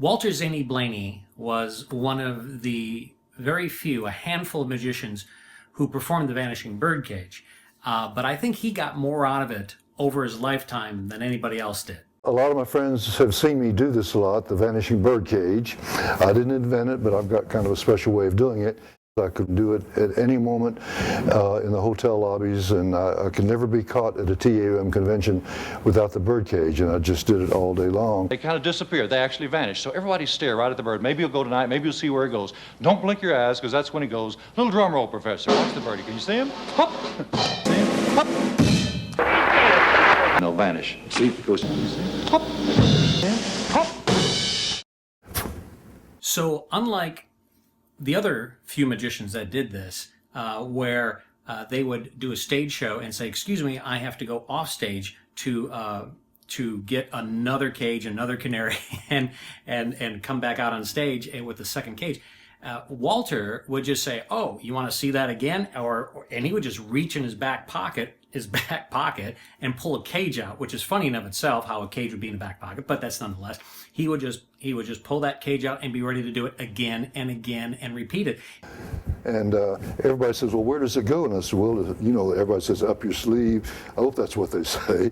Walter Zaney Blaney was one of the very few, a handful of magicians who performed the Vanishing Birdcage. But I think he got more out of it over his lifetime than anybody else did. A lot of my friends have seen me do this a lot, the vanishing bird cage. I didn't invent it, but I've got kind of a special way of doing it. I could do it at any moment in the hotel lobbies, and I could never be caught at a TAM convention without the bird cage, and I just did it all day long. They kind of disappear. They actually vanish. So everybody stare right at the bird. Maybe you'll go tonight. Maybe you'll see where it goes. Don't blink your eyes, because that's when it goes. Little drum roll, Professor. Watch the birdie. Can you see him? Hop! See him? Hop! And they'll vanish. See? It goes. Hop! Hop! So unlike the other few magicians that did this, where they would do a stage show and say, "Excuse me, I have to go off stage to get another cage, another canary, and come back out on stage with the second cage." Walter would just say, "Oh, you want to see that again?" And he would just reach in his back pocket, and pull a cage out, which is funny in of itself how a cage would be in the back pocket, but that's nonetheless. He would just pull that cage out and be ready to do it again and again and repeat it. And everybody says, "Well, where does it go?" And I said, "Well, you know, everybody says up your sleeve." I hope that's what they say.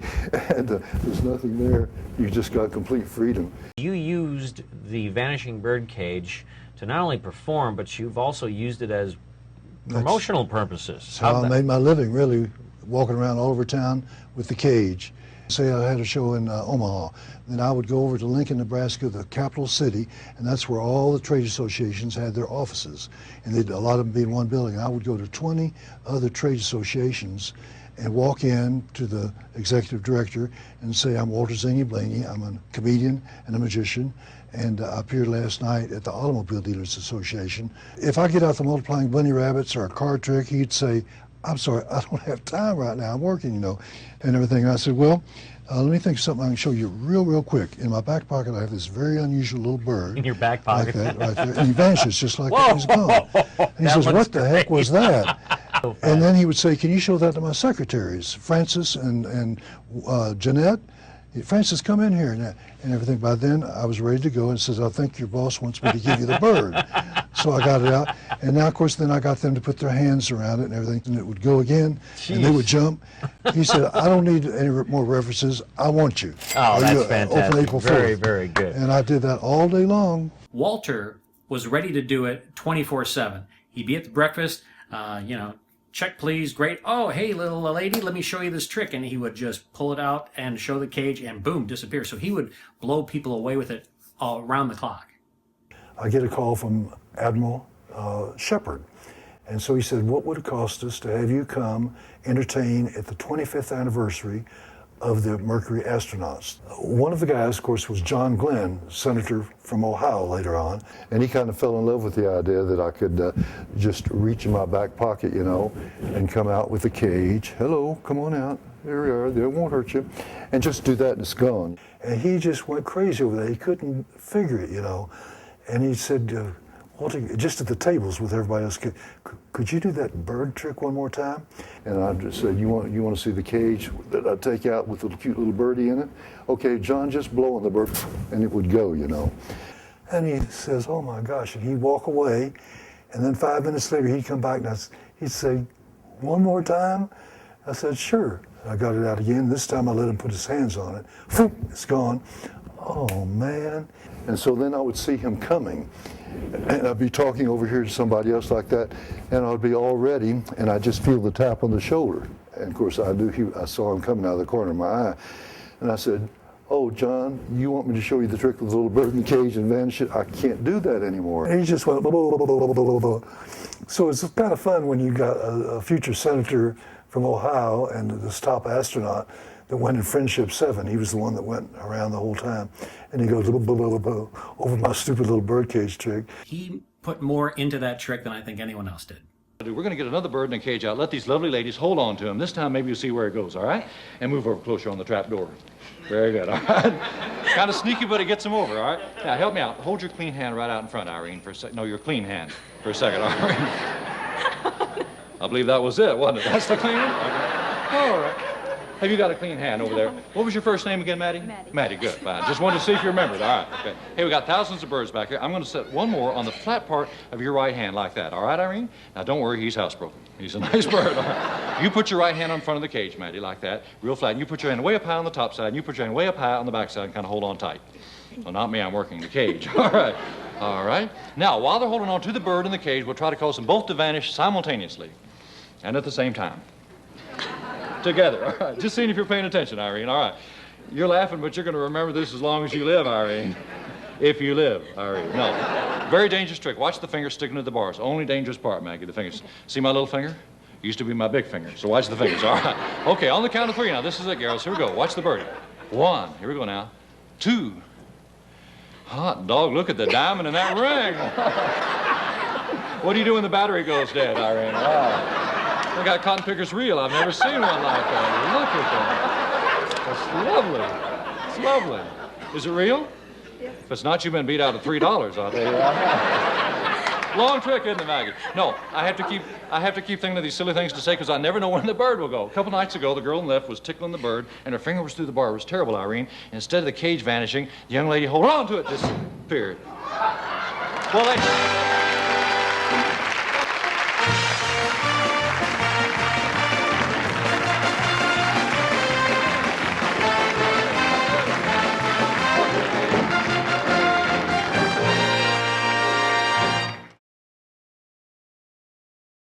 And there's nothing there. You just got complete freedom. You used the Vanishing Birdcage to not only perform, but you've also used it as promotional purposes. That's how I made my living, really, walking around all over town with the cage. Say I had a show in Omaha, then I would go over to Lincoln, Nebraska, the capital city, and that's where all the trade associations had their offices. And a lot of them be in one building. And I would go to 20 other trade associations and walk in to the executive director and say, "I'm Walter Zaney Blaney. I'm a comedian and a magician, and I appeared last night at the Automobile Dealers Association." If I get out the multiplying bunny rabbits or a card trick, he'd say, "I'm sorry, I don't have time right now. I'm working, you know," and everything. And I said, "Well, let me think of something I can show you real quick. In my back pocket, I have this very unusual little bird." In your back pocket? Like that, right there. And he vanishes just like that. He's gone. And he says, "What the heck was that?" And then he would say, "Can you show that to my secretaries, Francis and Jeanette? Francis, come in here," and everything. By then, I was ready to go, and says, "I think your boss wants me to give you the bird." So I got it out, and now, of course, then I got them to put their hands around it and everything, and it would go again, and they would jump. He said, "I don't need any more references. I want you." Oh, that's you fantastic. Open April 4th. Very, very good. And I did that all day long. Walter was ready to do it 24/7. He'd be at the breakfast, "Check, please. Great. Oh, hey, little lady, let me show you this trick." And he would just pull it out and show the cage and boom, disappear. So he would blow people away with it around the clock. I get a call from Admiral Shepard. And so he said, "What would it cost us to have you come entertain at the 25th anniversary of the Mercury astronauts?" One of the guys, of course, was John Glenn, senator from Ohio later on. And he kind of fell in love with the idea that I could just reach in my back pocket, you know, and come out with a cage. "Hello, come on out. Here we are. They won't hurt you." And just do that and it's gone. And he just went crazy over that. He couldn't figure it, you know. And he said, "Walter, just at the tables with everybody else, could you do that bird trick one more time?" And I just said, you want to see the cage that I take out with the cute little birdie in it?" "Okay, John, just blow on the bird," and it would go, you know. And he says, "Oh my gosh," and he'd walk away, and then 5 minutes later he'd come back and he'd say, "One more time?" I said, "Sure." I got it out again. This time I let him put his hands on it. Phew, it's gone. Oh man. And so then I would see him coming, and I'd be talking over here to somebody else like that, and I'd be all ready, and I'd just feel the tap on the shoulder. And of course I saw him coming out of the corner of my eye. And I said, "Oh, John, you want me to show you the trick with the little bird in the cage and vanish it? I can't do that anymore." And he just went blah, blah, blah, blah, blah, blah. So it's kind of fun when you got a future senator from Ohio and this top astronaut that went in Friendship 7. He was the one that went around the whole time. And he goes blah, blah, blah, blah, over my stupid little birdcage trick. He put more into that trick than I think anyone else did. We're going to get another bird in a cage out. Let these lovely ladies hold on to him. This time maybe you'll see where it goes, all right? And move over closer on the trap door. Very good, all right? Kind of sneaky, but it gets him over, all right? Now, help me out. Hold your clean hand right out in front, Irene, for a second. No, your clean hand for a second, Irene. I believe that was it, wasn't it? That's the clean one? Okay. All right. Have you got a clean hand over there? What was your first name again, Maddie? Maddie. Maddie, good, fine. Just wanted to see if you remembered. All right, okay. Hey, we got thousands of birds back here. I'm going to set one more on the flat part of your right hand like that. All right, Irene? Now, don't worry, he's housebroken. He's a nice bird. All right. You put your right hand on front of the cage, Maddie, like that, real flat. And you put your hand way up high on the top side, and you put your hand way up high on the back side and kind of hold on tight. So not me, I'm working the cage. All right. All right. Now, while they're holding on to the bird in the cage, we'll try to cause them both to vanish simultaneously and at the same time. Together. All right. Just seeing if you're paying attention, Irene. All right. You're laughing, but you're going to remember this as long as you live, Irene. If you live, Irene. No. Very dangerous trick. Watch the fingers sticking to the bars. Only dangerous part, Maggie, the fingers. See my little finger? Used to be my big finger. So watch the fingers. All right. Okay, on the count of 3 now. This is it, girls. Here we go. Watch the birdie. 1. Here we go now. 2. Hot dog, look at the diamond in that ring. What do you do when the battery goes dead, Irene? Wow. I got cotton picker's reel. I've never seen one like that. Look at that. That's lovely. It's lovely. Is it real? Yes. If it's not, you've been beat out of $3, I'll tell you that. Long trick, isn't it, Maggie? No, I have to keep thinking of these silly things to say because I never know when the bird will go. A couple nights ago, the girl on the left was tickling the bird, and her finger was through the bar. It was terrible, Irene. And instead of the cage vanishing, the young lady holding on to it disappeared. Well,